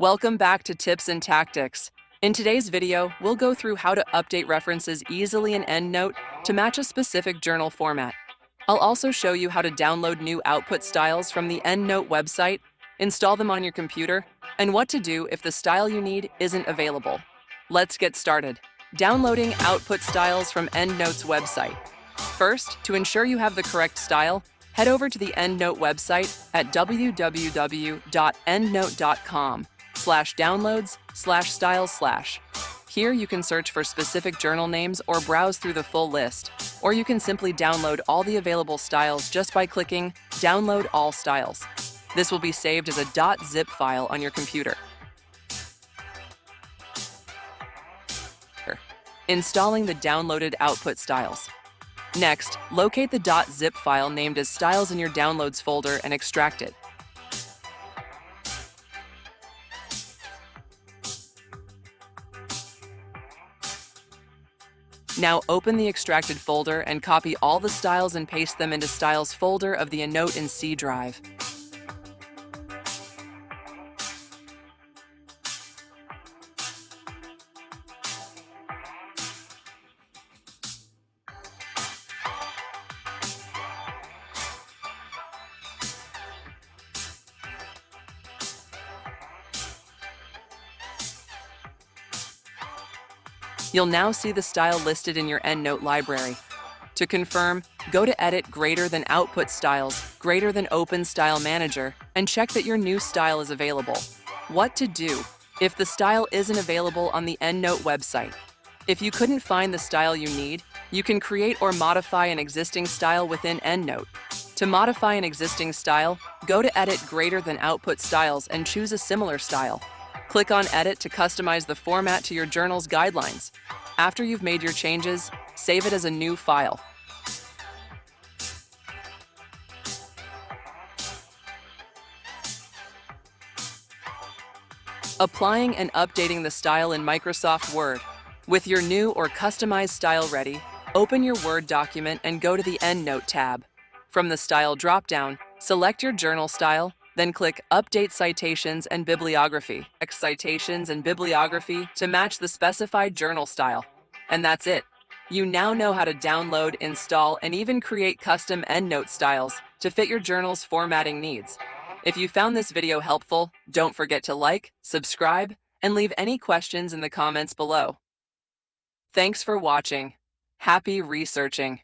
Welcome back to Tips and Tactics. In today's video, we'll go through how to update references easily in EndNote to match a specific journal format. I'll also show you how to download new output styles from the EndNote website, install them on your computer, and what to do if the style you need isn't available. Let's get started. Downloading output styles from EndNote's website. First, to ensure you have the correct style, head over to the EndNote website at www.endnote.com/downloads/styles/. Here you can search for specific journal names or browse through the full list, or you can simply download all the available styles just by clicking Download All Styles. This will be saved as a .zip file on your computer. Installing the downloaded output styles. Next, locate the .zip file named as Styles in your Downloads folder and extract it. Now open the extracted folder and copy all the styles and paste them into Styles folder of the EndNote in C drive. You'll now see the style listed in your EndNote library. To confirm, go to Edit greater than Output Styles, greater than Open Style Manager, and check that your new style is available. What to do if the style isn't available on the EndNote website. If you couldn't find the style you need, you can create or modify an existing style within EndNote. To modify an existing style, go to Edit greater than Output Styles and choose a similar style. Click on Edit to customize the format to your journal's guidelines. After you've made your changes, save it as a new file. Applying and updating the style in Microsoft Word. With your new or customized style ready, open your Word document and go to the EndNote tab. From the Style dropdown, select your journal style, then click Update Citations and Bibliography. Citations and Bibliography to match the specified journal style. And that's it. You now know how to download, install, and even create custom EndNote styles to fit your journal's formatting needs. If you found this video helpful, don't forget to like, subscribe, and leave any questions in the comments below. Thanks for watching. Happy researching!